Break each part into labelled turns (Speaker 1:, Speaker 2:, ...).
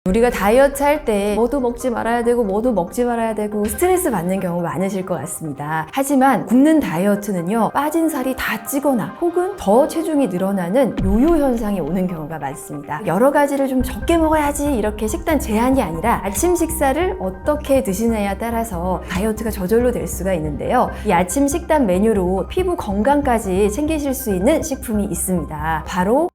Speaker 1: 우리가 다이어트 할 때 뭐도 먹지 말아야 되고 뭐도 먹지 말아야 되고 스트레스 받는 경우 많으실 것 같습니다. 하지만 굶는 다이어트는요, 빠진 살이 다 찌거나 혹은 더 체중이 늘어나는 요요 현상이 오는 경우가 많습니다. 여러 가지를 좀 적게 먹어야지 이렇게 식단 제한이 아니라 아침 식사를 어떻게 드시느냐에 따라서 다이어트가 저절로 될 수가 있는데요. 이 아침 식단 메뉴로 피부 건강까지 챙기실 수 있는 식품이 있습니다. 바로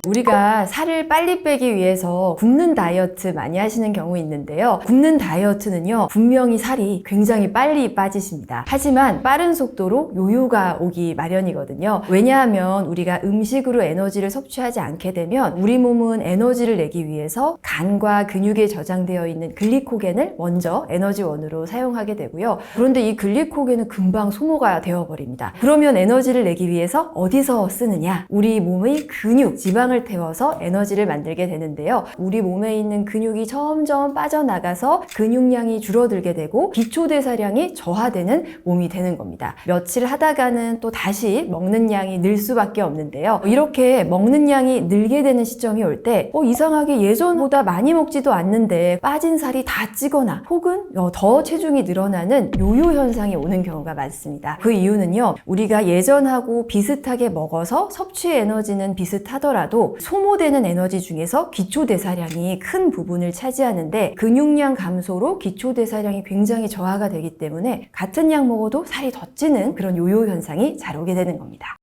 Speaker 1: 우리가 살을 빨리 빼기 위해서 굶는 다이어트 많이 하시는 경우 있는데요. 굶는 다이어트는요, 분명히 살이 굉장히 빨리 빠지십니다. 하지만 빠른 속도로 요요가 오기 마련이거든요. 왜냐하면 우리가 음식으로 에너지를 섭취하지 않게 되면 우리 몸은 에너지를 내기 위해서 간과 근육에 저장되어 있는 글리코겐을 먼저 에너지원으로 사용하게 되고요. 그런데 이 글리코겐은 금방 소모가 되어버립니다. 그러면 에너지를 내기 위해서 어디서 쓰느냐? 우리 몸의 근육, 지방을 태워서 에너지를 만들게 되는데요. 우리 몸에 있는 근육이 점점 빠져나가서 근육량이 줄어들게 되고 기초대사량이 저하되는 몸이 되는 겁니다. 며칠 하다가는 또 다시 먹는 양이 늘 수밖에 없는데요. 이렇게 먹는 양이 늘게 되는 시점이 올 때 이상하게 예전보다 많이 먹지도 않는데 빠진 살이 다 찌거나 혹은 더 체중이 늘어나는 요요 현상이 오는 경우가 많습니다. 그 이유는요, 우리가 예전하고 비슷하게 먹어서 섭취 에너지는 비슷하더라도 소모되는 에너지 중에서 기초대사량이 큰 부분을 차지하는데 근육량 감소로 기초대사량이 굉장히 저하가 되기 때문에 같은 양 먹어도 살이 더 찌는 그런 요요 현상이 잘 오게 되는 겁니다.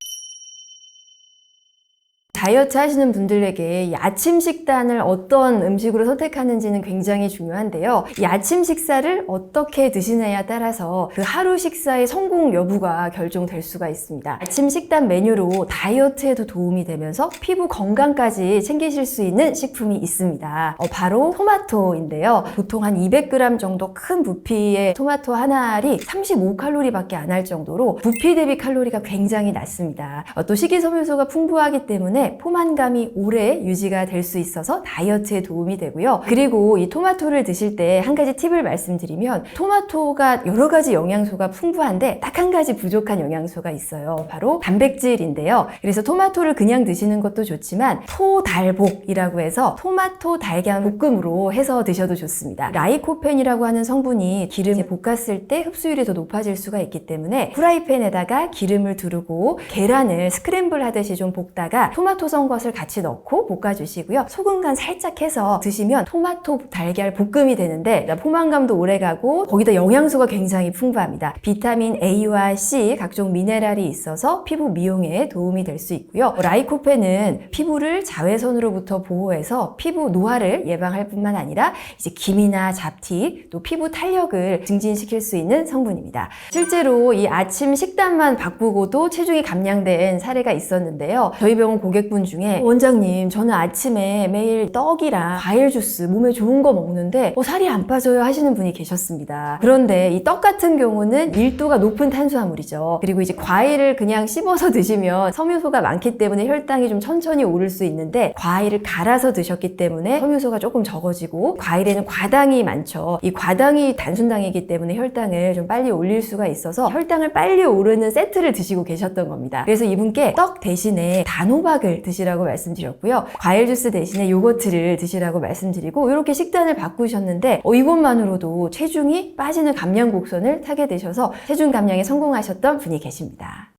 Speaker 1: 다이어트 하시는 분들에게 이 아침 식단을 어떤 음식으로 선택하는지는 굉장히 중요한데요. 이 아침 식사를 어떻게 드시느냐에 따라서 그 하루 식사의 성공 여부가 결정될 수가 있습니다. 아침 식단 메뉴로 다이어트에도 도움이 되면서 피부 건강까지 챙기실 수 있는 식품이 있습니다. 바로 토마토인데요. 보통 한 200g 정도 큰 부피의 토마토 한 알이 35칼로리밖에 안 할 정도로 부피 대비 칼로리가 굉장히 낮습니다. 또 식이섬유소가 풍부하기 때문에 포만감이 오래 유지가 될 수 있어서 다이어트에 도움이 되고요. 그리고 이 토마토를 드실 때 한 가지 팁을 말씀드리면, 토마토가 여러 가지 영양소가 풍부한데 딱 한 가지 부족한 영양소가 있어요. 바로 단백질인데요. 그래서 토마토를 그냥 드시는 것도 좋지만 토달복이라고 해서 토마토 달걀 볶음으로 해서 드셔도 좋습니다. 라이코펜이라고 하는 성분이 기름에 볶았을 때 흡수율이 더 높아질 수가 있기 때문에 프라이팬에다가 기름을 두르고 계란을 스크램블 하듯이 좀 볶다가 토마토 썬 것을 같이 넣고 볶아주시고요. 소금 간 살짝 해서 드시면 토마토 달걀 볶음이 되는데 포만감도 오래가고 거기다 영양소가 굉장히 풍부합니다. 비타민 A와 C, 각종 미네랄이 있어서 피부 미용에 도움이 될 수 있고요. 라이코펜은 피부를 자외선으로부터 보호해서 피부 노화를 예방할 뿐만 아니라 이제 기미나 잡티, 또 피부 탄력을 증진시킬 수 있는 성분입니다. 실제로 이 아침 식단만 바꾸고도 체중이 감량된 사례가 있었는데요. 저희 병원 고객분 중에 원장님, 저는 아침에 매일 떡이랑 과일 주스, 몸에 좋은 거 먹는데 살이 안 빠져요 하시는 분이 계셨습니다. 그런데 이 떡 같은 경우는 밀도가 높은 탄수화물이죠. 그리고 이제 과일을 그냥 씹어서 드시면 섬유소가 많기 때문에 혈당이 좀 천천히 오를 수 있는데, 과일을 갈아서 드셨기 때문에 섬유소가 조금 적어지고 과일에는 과당이 많죠. 이 과당이 단순당이기 때문에 혈당을 좀 빨리 올릴 수가 있어서 혈당을 빨리 오르는 세트를 드시고 계셨던 겁니다. 그래서 이분께 떡 대신에 단호박을 드시라고 말씀드렸고요. 과일 주스 대신에 요거트를 드시라고 말씀드리고 이렇게 식단을 바꾸셨는데 이것만으로도 체중이 빠지는 감량 곡선을 타게 되셔서 체중 감량에 성공하셨던 분이 계십니다.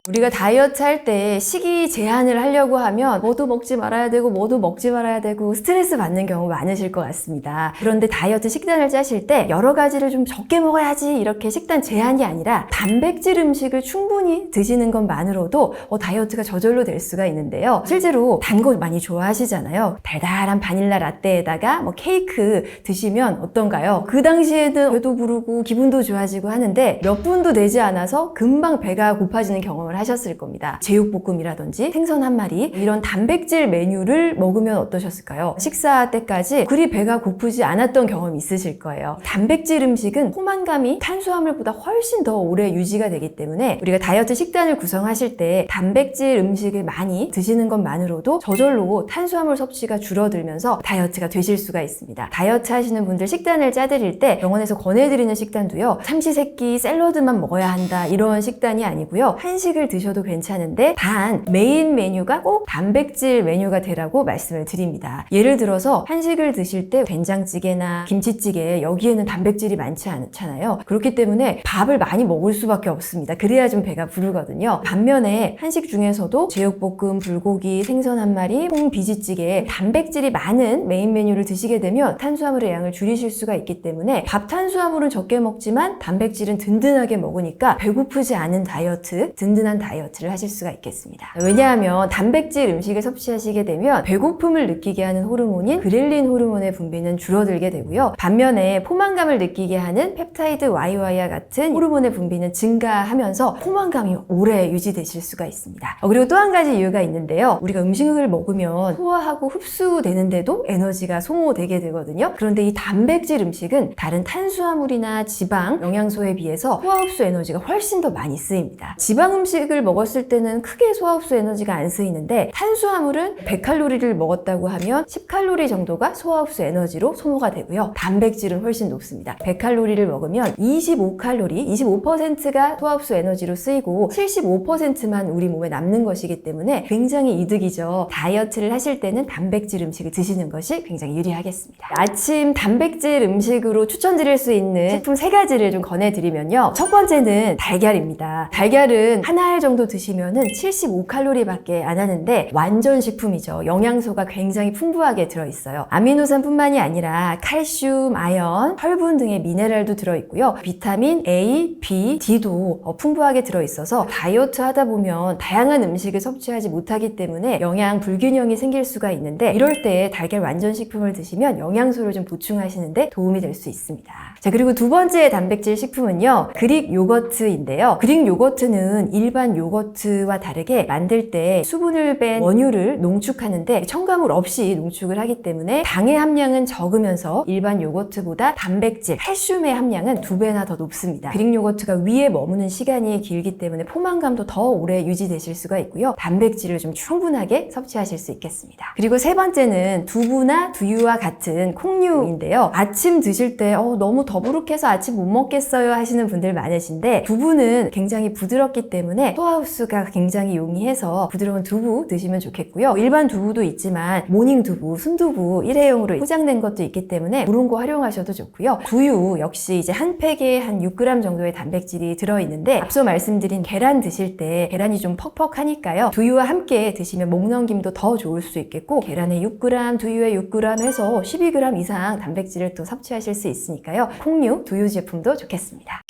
Speaker 1: 우리가 다이어트 할 때 식이 제한을 하려고 하면 뭐도 먹지 말아야 되고 뭐도 먹지 말아야 되고 스트레스 받는 경우 많으실 것 같습니다. 그런데 다이어트 식단을 짜실 때 여러 가지를 좀 적게 먹어야지 이렇게 식단 제한이 아니라 단백질 음식을 충분히 드시는 것만으로도 다이어트가 저절로 될 수가 있는데요. 실제로 단 거 많이 좋아하시잖아요. 달달한 바닐라 라떼에다가 케이크 드시면 어떤가요? 그 당시에는 배도 부르고 기분도 좋아지고 하는데 몇 분도 되지 않아서 금방 배가 고파지는 경험을 경험을 하셨을 겁니다. 제육볶음이라든지 생선 한 마리 이런 단백질 메뉴를 먹으면 어떠셨을까요? 식사 때까지 그리 배가 고프지 않았던 경험이 있으실 거예요. 단백질 음식은 포만감이 탄수화물보다 훨씬 더 오래 유지가 되기 때문에 우리가 다이어트 식단을 구성하실 때 단백질 음식을 많이 드시는 것만으로도 저절로 탄수화물 섭취가 줄어들면서 다이어트가 되실 수가 있습니다. 다이어트 하시는 분들 식단을 짜드릴 때 병원에서 권해드리는 식단도요, 삼시세끼 샐러드만 먹어야 한다 이런 식단이 아니고요, 한식을 드셔도 괜찮은데 단 메인 메뉴가 꼭 단백질 메뉴가 되라고 말씀을 드립니다. 예를 들어서 한식을 드실 때 된장찌개나 김치찌개 여기에는 단백질이 많지 않잖아요. 그렇기 때문에 밥을 많이 먹을 수밖에 없습니다. 그래야 좀 배가 부르거든요. 반면에 한식 중에서도 제육볶음, 불고기, 생선 한 마리, 콩비지찌개 단백질이 많은 메인 메뉴를 드시게 되면 탄수화물의 양을 줄이실 수가 있기 때문에 밥 탄수화물은 적게 먹지만 단백질은 든든하게 먹으니까 배고프지 않은 다이어트, 든든한 다이어트를 하실 수가 있겠습니다. 왜냐하면 단백질 음식을 섭취하시게 되면 배고픔을 느끼게 하는 호르몬인 그렐린 호르몬의 분비는 줄어들게 되고요. 반면에 포만감을 느끼게 하는 펩타이드 YY와 같은 호르몬의 분비는 증가하면서 포만감이 오래 유지되실 수가 있습니다. 그리고 또 한 가지 이유가 있는데요. 우리가 음식을 먹으면 소화하고 흡수되는데도 에너지가 소모되게 되거든요. 그런데 이 단백질 음식은 다른 탄수화물이나 지방, 영양소에 비해서 소화 흡수 에너지가 훨씬 더 많이 쓰입니다. 지방 음식을 먹었을 때는 크게 소화 흡수 에너지가 안 쓰이는데 탄수화물은 100칼로리를 먹었다고 하면 10칼로리 정도가 소화 흡수 에너지로 소모가 되고요. 단백질은 훨씬 높습니다. 100칼로리를 먹으면 25칼로리, 25%가 소화 흡수 에너지로 쓰이고 75%만 우리 몸에 남는 것이기 때문에 굉장히 이득이죠. 다이어트를 하실 때는 단백질 음식을 드시는 것이 굉장히 유리하겠습니다. 아침 단백질 음식으로 추천드릴 수 있는 식품 3가지를 좀 권해드리면요. 첫 번째는 달걀입니다. 달걀은 한 알 정도 드시면은 75칼로리밖에 안 하는데 완전 식품이죠. 영양소가 굉장히 풍부하게 들어있어요. 아미노산뿐만이 아니라 칼슘, 아연, 혈분 등의 미네랄도 들어있고요. 비타민 A, B, D도 풍부하게 들어있어서 다이어트 하다 보면 다양한 음식을 섭취하지 못하기 때문에 영양 불균형이 생길 수가 있는데 이럴 때 달걀 완전 식품을 드시면 영양소를 좀 보충하시는데 도움이 될 수 있습니다. 자, 그리고 두 번째 단백질 식품은요, 그릭 요거트인데요. 그릭 요거트는 일반 요거트와 다르게 만들 때 수분을 뺀 원유를 농축하는데 첨가물 없이 농축을 하기 때문에 당의 함량은 적으면서 일반 요거트보다 단백질, 칼슘의 함량은 2배나 더 높습니다. 그릭 요거트가 위에 머무는 시간이 길기 때문에 포만감도 더 오래 유지되실 수가 있고요. 단백질을 좀 충분하게 섭취하실 수 있겠습니다. 그리고 세 번째는 두부나 두유와 같은 콩류인데요. 아침 드실 때 너무 더부룩해서 아침 못 먹겠어요 하시는 분들 많으신데 두부는 굉장히 부드럽기 때문에 소화 흡수가 굉장히 용이해서 부드러운 두부 드시면 좋겠고요. 일반 두부도 있지만 모닝 두부, 순두부 일회용으로 포장된 것도 있기 때문에 그런 거 활용하셔도 좋고요. 두유 역시 이제 한 팩에 한 6g 정도의 단백질이 들어있는데 앞서 말씀드린 계란 드실 때 계란이 좀 퍽퍽하니까요. 두유와 함께 드시면 목 넘김도 더 좋을 수 있겠고 계란에 6g, 두유에 6g 해서 12g 이상 단백질을 또 섭취하실 수 있으니까요. 콩류, 두유 제품도 좋겠습니다.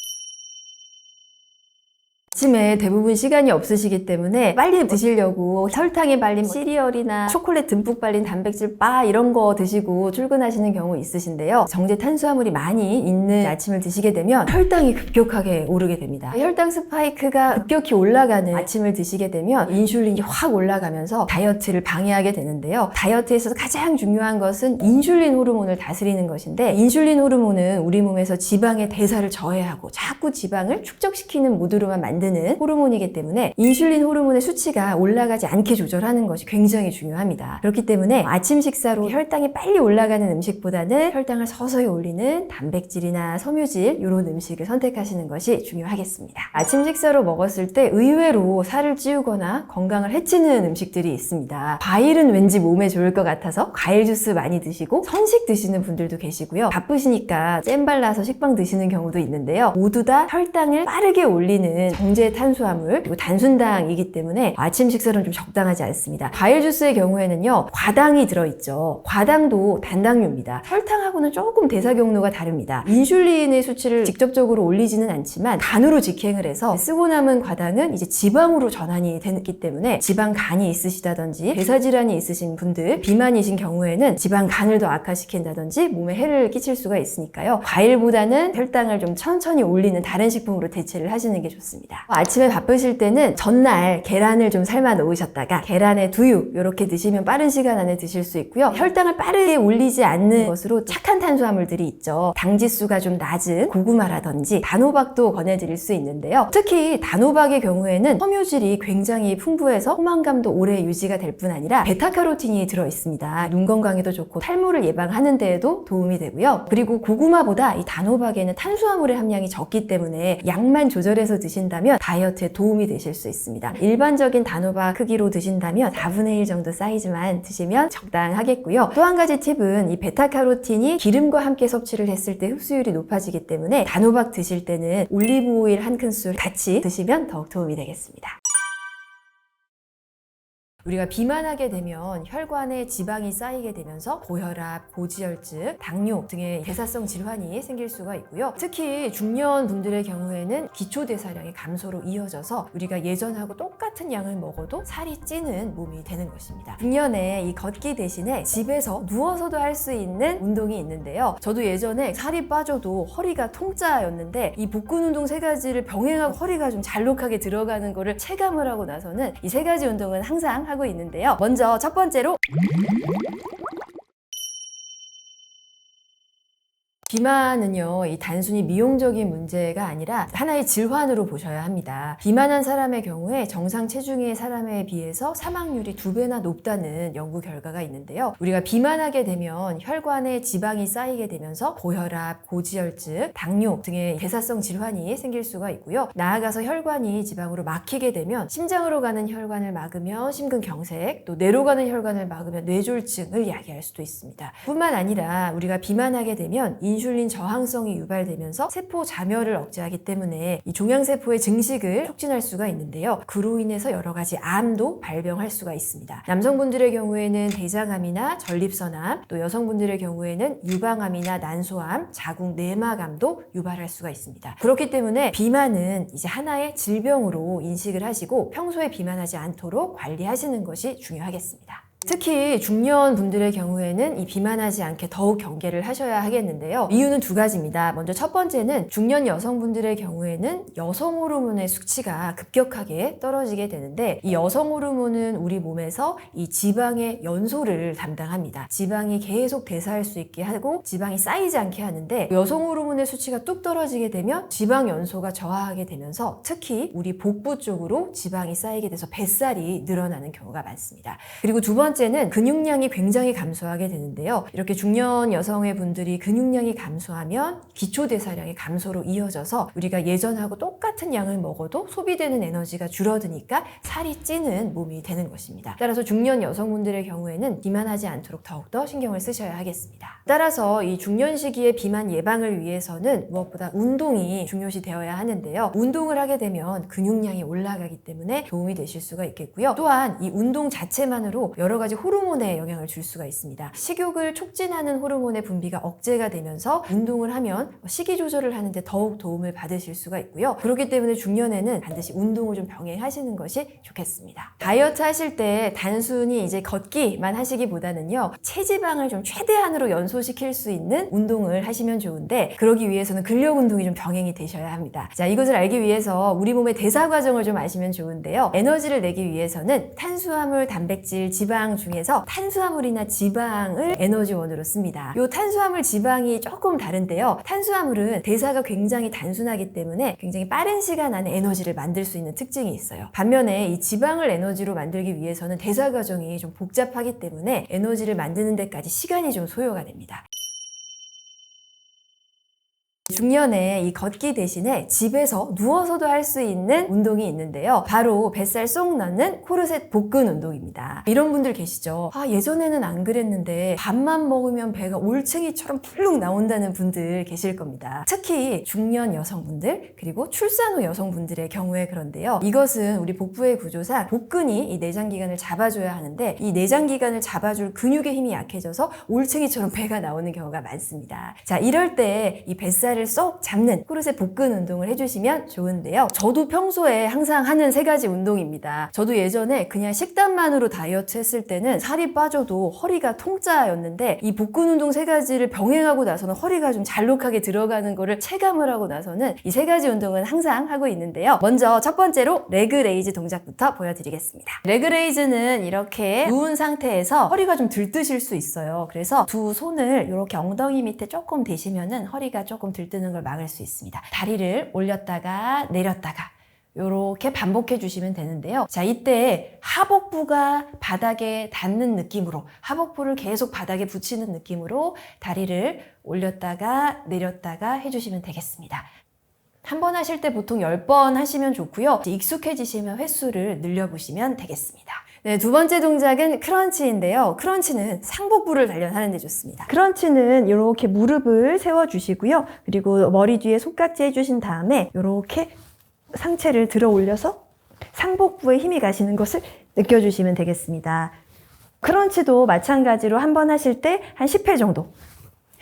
Speaker 1: 아침에 대부분 시간이 없으시기 때문에 빨리 드시려고 설탕에 발린 시리얼이나 초콜릿 듬뿍 발린 단백질 바 이런 거 드시고 출근하시는 경우 있으신데요. 정제 탄수화물이 많이 있는 아침을 드시게 되면 혈당이 급격하게 오르게 됩니다. 혈당 스파이크가 급격히 올라가는 아침을 드시게 되면 인슐린이 확 올라가면서 다이어트를 방해하게 되는데요. 다이어트에서 가장 중요한 것은 인슐린 호르몬을 다스리는 것인데 인슐린 호르몬은 우리 몸에서 지방의 대사를 저해하고 자꾸 지방을 축적시키는 모드로만 만드는 호르몬이기 때문에 인슐린 호르몬의 수치가 올라가지 않게 조절하는 것이 굉장히 중요합니다. 그렇기 때문에 아침 식사로 혈당이 빨리 올라가는 음식보다는 혈당을 서서히 올리는 단백질이나 섬유질 이런 음식을 선택하시는 것이 중요하겠습니다. 아침 식사로 먹었을 때 의외로 살을 찌우거나 건강을 해치는 음식들이 있습니다. 과일은 왠지 몸에 좋을 것 같아서 과일 주스 많이 드시고 선식 드시는 분들도 계시고요. 바쁘시니까 잼 발라서 식빵 드시는 경우도 있는데요. 모두 다 혈당을 빠르게 올리는 정제 탄수화물 그리고 단순당이기 때문에 아침 식사는 좀 적당하지 않습니다. 과일 주스의 경우에는요, 과당이 들어있죠. 과당도 단당류입니다. 설탕하고는 조금 대사 경로가 다릅니다. 인슐린의 수치를 직접적으로 올리지는 않지만 간으로 직행을 해서 쓰고 남은 과당은 이제 지방으로 전환이 되기 때문에 지방간이 있으시다든지 대사질환이 있으신 분들, 비만이신 경우에는 지방간을 더 악화시킨다든지 몸에 해를 끼칠 수가 있으니까요. 과일보다는 혈당을 좀 천천히 올리는 다른 식품으로 대체를 하시는 게 좋습니다. 아침에 바쁘실 때는 전날 계란을 좀 삶아 놓으셨다가 계란에 두유 이렇게 드시면 빠른 시간 안에 드실 수 있고요. 혈당을 빠르게 올리지 않는 것으로 착한 탄수화물들이 있죠. 당지수가 좀 낮은 고구마라든지 단호박도 권해드릴 수 있는데요. 특히 단호박의 경우에는 섬유질이 굉장히 풍부해서 포만감도 오래 유지가 될 뿐 아니라 베타카로틴이 들어있습니다. 눈 건강에도 좋고 탈모를 예방하는 데에도 도움이 되고요. 그리고 고구마보다 이 단호박에는 탄수화물의 함량이 적기 때문에 양만 조절해서 드신다면 다이어트에 도움이 되실 수 있습니다. 일반적인 단호박 크기로 드신다면 4분의 1 정도 사이즈만 드시면 적당하겠고요. 또 한 가지 팁은 이 베타카로틴이 기름과 함께 섭취를 했을 때 흡수율이 높아지기 때문에 단호박 드실 때는 올리브 오일 한 큰술 같이 드시면 더욱 도움이 되겠습니다. 우리가 비만하게 되면 혈관에 지방이 쌓이게 되면서 고혈압, 고지혈증, 당뇨 등의 대사성 질환이 생길 수가 있고요. 특히 중년 분들의 경우에는 기초대사량의 감소로 이어져서 우리가 예전하고 똑같은 양을 먹어도 살이 찌는 몸이 되는 것입니다. 중년에 이 걷기 대신에 집에서 누워서도 할 수 있는 운동이 있는데요. 저도 예전에 살이 빠져도 허리가 통짜였는데 이 복근 운동 3가지를 병행하고 허리가 좀 잘록하게 들어가는 거를 체감을 하고 나서는 이 3가지 운동은 항상 하고 있는데요. 먼저 첫 번째로 비만은요, 이 단순히 미용적인 문제가 아니라 하나의 질환으로 보셔야 합니다. 비만한 사람의 경우에 정상 체중의 사람에 비해서 사망률이 2배나 높다는 연구 결과가 있는데요. 우리가 비만하게 되면 혈관에 지방이 쌓이게 되면서 고혈압, 고지혈증, 당뇨 등의 대사성 질환이 생길 수가 있고요. 나아가서 혈관이 지방으로 막히게 되면 심장으로 가는 혈관을 막으면 심근경색, 또 뇌로 가는 혈관을 막으면 뇌졸중을 야기할 수도 있습니다. 뿐만 아니라 우리가 비만하게 되면 인슐린 저항성이 유발되면서 세포 자멸을 억제하기 때문에 이 종양세포의 증식을 촉진할 수가 있는데요. 그로 인해서 여러 가지 암도 발병할 수가 있습니다. 남성분들의 경우에는 대장암이나 전립선암, 또 여성분들의 경우에는 유방암이나 난소암, 자궁 내막암도 유발할 수가 있습니다. 그렇기 때문에 비만은 이제 하나의 질병으로 인식을 하시고 평소에 비만하지 않도록 관리하시는 것이 중요하겠습니다. 특히 중년 분들의 경우에는 이 비만하지 않게 더욱 경계를 하셔야 하겠는데요. 이유는 2가지입니다. 먼저 첫 번째는 중년 여성분들의 경우에는 여성 호르몬의 수치가 급격하게 떨어지게 되는데 이 여성 호르몬은 우리 몸에서 이 지방의 연소를 담당합니다. 지방이 계속 대사할 수 있게 하고 지방이 쌓이지 않게 하는데 여성 호르몬의 수치가 뚝 떨어지게 되면 지방 연소가 저하하게 되면서 특히 우리 복부 쪽으로 지방이 쌓이게 돼서 뱃살이 늘어나는 경우가 많습니다. 그리고 2번째는 근육량이 굉장히 감소하게 되는데요. 이렇게 중년 여성의 분들이 근육량이 감소하면 기초대사량의 감소로 이어져서 우리가 예전하고 똑같은 양을 먹어도 소비되는 에너지가 줄어드니까 살이 찌는 몸이 되는 것입니다. 따라서 중년 여성분들의 경우에는 비만하지 않도록 더욱더 신경을 쓰셔야 하겠습니다. 따라서 이 중년 시기의 비만 예방을 위해서는 무엇보다 운동이 중요시 되어야 하는데요. 운동을 하게 되면 근육량이 올라가기 때문에 도움이 되실 수가 있겠고요. 또한 이 운동 자체만으로 여러 가지 호르몬에 영향을 줄 수가 있습니다. 식욕을 촉진하는 호르몬의 분비가 억제가 되면서 운동을 하면 식이 조절을 하는데 더욱 도움을 받으실 수가 있고요. 그렇기 때문에 중년에는 반드시 운동을 좀 병행하시는 것이 좋겠습니다. 다이어트 하실 때 단순히 이제 걷기만 하시기보다는요, 체지방을 좀 최대한으로 연소시킬 수 있는 운동을 하시면 좋은데 그러기 위해서는 근력 운동이 좀 병행이 되셔야 합니다. 자, 이것을 알기 위해서 우리 몸의 대사 과정을 좀 아시면 좋은데요. 에너지를 내기 위해서는 탄수화물, 단백질, 지방 중에서 탄수화물이나 지방을 에너지원으로 씁니다. 이 탄수화물, 지방이 조금 다른데요. 탄수화물은 대사가 굉장히 단순하기 때문에 굉장히 빠른 시간 안에 에너지를 만들 수 있는 특징이 있어요. 반면에 이 지방을 에너지로 만들기 위해서는 대사 과정이 좀 복잡하기 때문에 에너지를 만드는 데까지 시간이 좀 소요가 됩니다. 중년에 이 걷기 대신에 집에서 누워서도 할 수 있는 운동이 있는데요. 바로 뱃살 쏙 넣는 코르셋 복근 운동입니다. 이런 분들 계시죠? 예전에는 안 그랬는데 밥만 먹으면 배가 올챙이처럼 풀룩 나온다는 분들 계실 겁니다. 특히 중년 여성분들 그리고 출산 후 여성분들의 경우에 그런데요. 이것은 우리 복부의 구조상 복근이 이 내장기관을 잡아줘야 하는데 이 내장기관을 잡아줄 근육의 힘이 약해져서 올챙이처럼 배가 나오는 경우가 많습니다. 자, 이럴 때 이 뱃살을 식사를 쏙 잡는 코르셋 복근 운동을 해주시면 좋은데요. 저도 평소에 항상 하는 3가지 운동입니다. 저도 예전에 그냥 식단만으로 다이어트 했을 때는 살이 빠져도 허리가 통짜였는데 이 복근 운동 3가지를 병행하고 나서는 허리가 좀 잘록하게 들어가는 거를 체감을 하고 나서는 이 3가지 운동은 항상 하고 있는데요. 먼저 첫 번째로 레그 레이즈 동작부터 보여드리겠습니다. 레그 레이즈는 이렇게 누운 상태에서 허리가 좀 들뜨실 수 있어요. 그래서 두 손을 이렇게 엉덩이 밑에 조금 대시면은 허리가 조금 들뜨는 걸 막을 수 있습니다. 다리를 올렸다가 내렸다가 이렇게 반복해 주시면 되는데요. 자, 이때 하복부가 바닥에 닿는 느낌으로, 하복부를 계속 바닥에 붙이는 느낌으로 다리를 올렸다가 내렸다가 해주시면 되겠습니다. 한 번 하실 때 보통 10번 하시면 좋고요. 익숙해지시면 횟수를 늘려보시면 되겠습니다. 네, 두 번째 동작은 크런치인데요. 크런치는 상복부를 단련하는 데 좋습니다. 크런치는 이렇게 무릎을 세워주시고요. 그리고 머리 뒤에 손깍지 해주신 다음에 이렇게 상체를 들어 올려서 상복부에 힘이 가시는 것을 느껴주시면 되겠습니다. 크런치도 마찬가지로 한 번 하실 때 한 10회 정도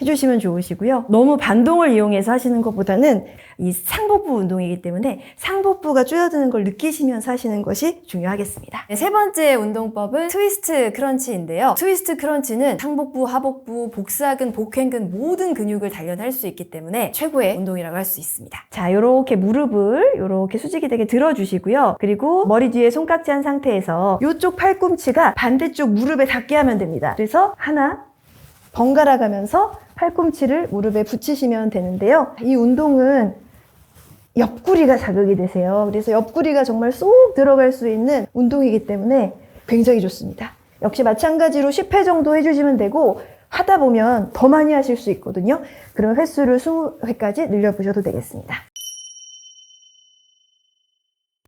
Speaker 1: 해주시면 좋으시고요. 너무 반동을 이용해서 하시는 것보다는 이 상복부 운동이기 때문에 상복부가 줄어드는 걸 느끼시면서 하시는 것이 중요하겠습니다. 네, 세 번째 운동법은 트위스트 크런치인데요. 트위스트 크런치는 상복부, 하복부, 복사근, 복횡근 모든 근육을 단련할 수 있기 때문에 최고의 운동이라고 할 수 있습니다. 자, 이렇게 무릎을 이렇게 수직이 되게 들어주시고요. 그리고 머리 뒤에 손깍지 한 상태에서 이쪽 팔꿈치가 반대쪽 무릎에 닿게 하면 됩니다. 그래서 하나, 번갈아 가면서 팔꿈치를 무릎에 붙이시면 되는데요. 이 운동은 옆구리가 자극이 되세요. 그래서 옆구리가 정말 쏙 들어갈 수 있는 운동이기 때문에 굉장히 좋습니다. 역시 마찬가지로 10회 정도 해주시면 되고 하다 보면 더 많이 하실 수 있거든요. 그럼 횟수를 20회까지 늘려보셔도 되겠습니다.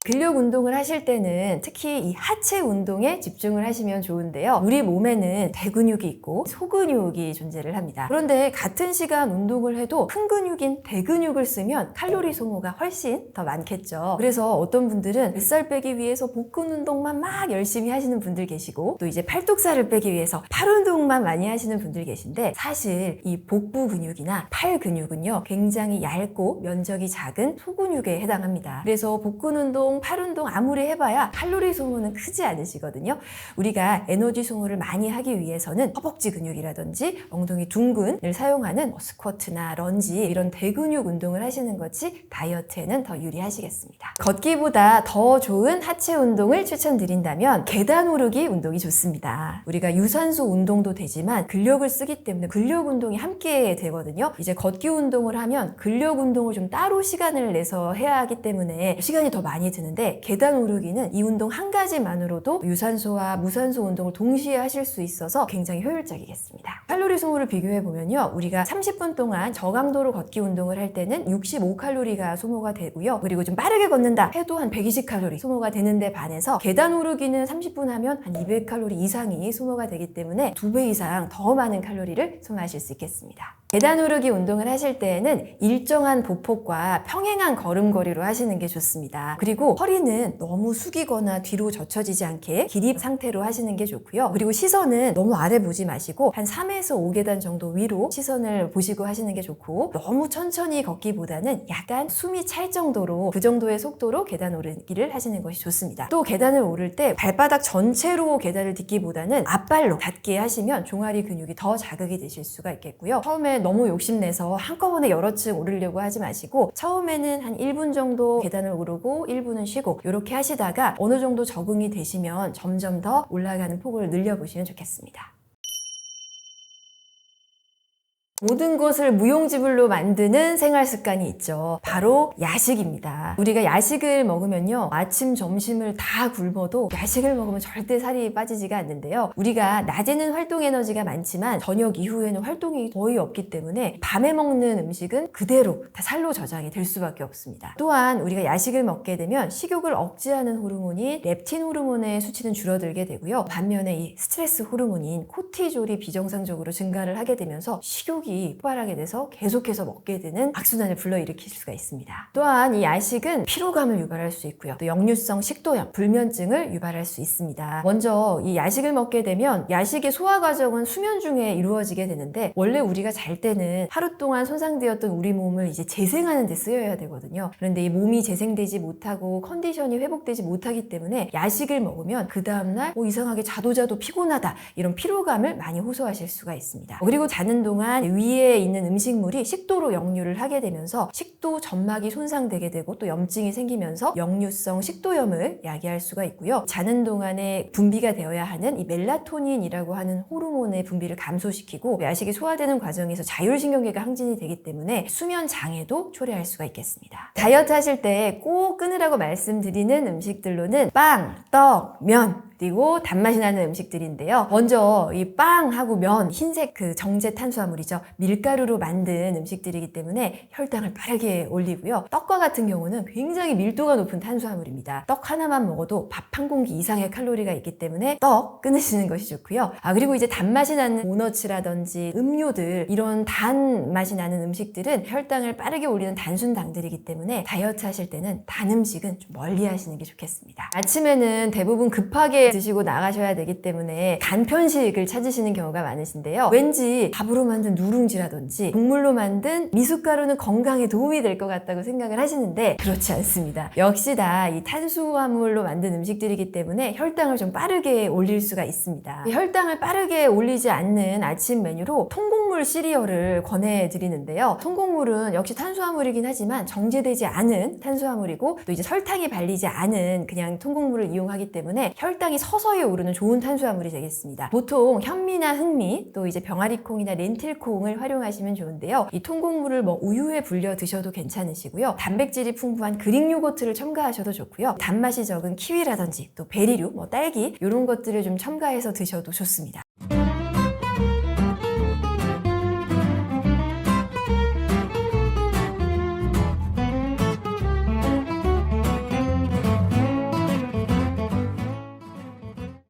Speaker 1: 근력 운동을 하실 때는 특히 이 하체 운동에 집중을 하시면 좋은데요. 우리 몸에는 대근육이 있고 소근육이 존재를 합니다. 그런데 같은 시간 운동을 해도 큰 근육인 대근육을 쓰면 칼로리 소모가 훨씬 더 많겠죠. 그래서 어떤 분들은 뱃살 빼기 위해서 복근 운동만 막 열심히 하시는 분들 계시고 또 이제 팔뚝살을 빼기 위해서 팔 운동만 많이 하시는 분들 계신데 사실 이 복부 근육이나 팔 근육은요 굉장히 얇고 면적이 작은 소근육에 해당합니다. 그래서 복근 운동 팔 운동 아무리 해봐야 칼로리 소모는 크지 않으시거든요. 우리가 에너지 소모를 많이 하기 위해서는 허벅지 근육이라든지 엉덩이 둥근을 사용하는 스쿼트나 런지 이런 대근육 운동을 하시는 것이 다이어트에는 더 유리하시겠습니다. 걷기보다 더 좋은 하체 운동을 추천드린다면 계단 오르기 운동이 좋습니다. 우리가 유산소 운동도 되지만 근력을 쓰기 때문에 근력 운동이 함께 되거든요. 이제 걷기 운동을 하면 근력 운동을 좀 따로 시간을 내서 해야 하기 때문에 시간이 더 많이 드는데 계단 오르기는 이 운동 한 가지만으로도 유산소와 무산소 운동을 동시에 하실 수 있어서 굉장히 효율적이겠습니다. 칼로리 소모를 비교해 보면요. 우리가 30분 동안 저강도로 걷기 운동을 할 때는 65칼로리가 소모가 되고요. 그리고 좀 빠르게 걷는다 해도 한 120칼로리 소모가 되는데 반해서 계단 오르기는 30분 하면 한 200칼로리 이상이 소모가 되기 때문에 2배 이상 더 많은 칼로리를 소모하실 수 있겠습니다. 계단 오르기 운동을 하실 때에는 일정한 보폭과 평행한 걸음걸이로 하시는 게 좋습니다. 그리고 허리는 너무 숙이거나 뒤로 젖혀지지 않게 기립 상태로 하시는 게 좋고요. 그리고 시선은 너무 아래 보지 마시고 한 3에서 5계단 정도 위로 시선을 보시고 하시는 게 좋고 너무 천천히 걷기보다는 약간 숨이 찰 정도로 그 정도의 속도로 계단 오르기를 하시는 것이 좋습니다. 또 계단을 오를 때 발바닥 전체로 계단을 딛기보다는 앞발로 닿게 하시면 종아리 근육이 더 자극이 되실 수가 있겠고요. 처음에 너무 욕심내서 한꺼번에 여러 층 오르려고 하지 마시고 처음에는 한 1분 정도 계단을 오르고 1분은 쉬고 이렇게 하시다가 어느 정도 적응이 되시면 점점 더 올라가는 폭을 늘려보시면 좋겠습니다. 모든 것을 무용지물로 만드는 생활 습관이 있죠. 바로 야식입니다. 우리가 야식을 먹으면요. 아침, 점심을 다 굶어도 야식을 먹으면 절대 살이 빠지지가 않는데요. 우리가 낮에는 활동 에너지가 많지만 저녁 이후에는 활동이 거의 없기 때문에 밤에 먹는 음식은 그대로 다 살로 저장이 될 수밖에 없습니다. 또한 우리가 야식을 먹게 되면 식욕을 억제하는 호르몬인 렙틴 호르몬의 수치는 줄어들게 되고요. 반면에 이 스트레스 호르몬인 코티졸이 비정상적으로 증가를 하게 되면서 식욕이 식욕이 폭발하게 돼서 계속해서 먹게 되는 악순환을 불러일으킬 수가 있습니다. 또한 이 야식은 피로감을 유발할 수 있고요. 또 역류성 식도염, 불면증을 유발할 수 있습니다. 먼저 이 야식을 먹게 되면 야식의 소화 과정은 수면 중에 이루어지게 되는데 원래 우리가 잘 때는 하루 동안 손상되었던 우리 몸을 이제 재생하는 데 쓰여야 되거든요. 그런데 이 몸이 재생되지 못하고 컨디션이 회복되지 못하기 때문에 야식을 먹으면 그 다음날 이상하게 자도 피곤하다 이런 피로감을 많이 호소하실 수가 있습니다. 그리고 자는 동안 위에 있는 음식물이 식도로 역류를 하게 되면서 식도 점막이 손상되게 되고 또 염증이 생기면서 역류성 식도염을 야기할 수가 있고요. 자는 동안에 분비가 되어야 하는 이 멜라토닌이라고 하는 호르몬의 분비를 감소시키고 야식이 소화되는 과정에서 자율신경계가 항진이 되기 때문에 수면 장애도 초래할 수가 있겠습니다. 다이어트 하실 때 꼭 끊으라고 말씀드리는 음식들로는 빵, 떡, 면 그리고 단맛이 나는 음식들인데요. 먼저 이 빵하고 면, 흰색 그 정제 탄수화물이죠. 밀가루로 만든 음식들이기 때문에 혈당을 빠르게 올리고요. 떡과 같은 경우는 굉장히 밀도가 높은 탄수화물입니다. 떡 하나만 먹어도 밥 한 공기 이상의 칼로리가 있기 때문에 떡 끊으시는 것이 좋고요. 그리고 이제 단맛이 나는 도너츠라든지 음료들 이런 단맛이 나는 음식들은 혈당을 빠르게 올리는 단순당들이기 때문에 다이어트 하실 때는 단 음식은 좀 멀리 하시는 게 좋겠습니다. 아침에는 대부분 급하게 드시고 나가셔야 되기 때문에 간편식을 찾으시는 경우가 많으신데요. 왠지 밥으로 만든 누룽지라든지 곡물로 만든 미숫가루는 건강에 도움이 될 것 같다고 생각을 하시는데 그렇지 않습니다. 역시 다 이 탄수화물로 만든 음식들이기 때문에 혈당을 좀 빠르게 올릴 수가 있습니다. 혈당을 빠르게 올리지 않는 아침 메뉴로 통곡물 시리얼을 권해드리는데요. 통곡물은 역시 탄수화물이긴 하지만 정제되지 않은 탄수화물이고 또 이제 설탕이 발리지 않은 그냥 통곡물을 이용하기 때문에 혈당이 서서히 오르는 좋은 탄수화물이 되겠습니다. 보통 현미나 흑미 또 이제 병아리콩이나 렌틸콩을 활용하시면 좋은데요. 이 통곡물을 우유에 불려 드셔도 괜찮으시고요. 단백질이 풍부한 그릭 요거트를 첨가하셔도 좋고요. 단맛이 적은 키위라든지 또 베리류, 딸기 이런 것들을 좀 첨가해서 드셔도 좋습니다.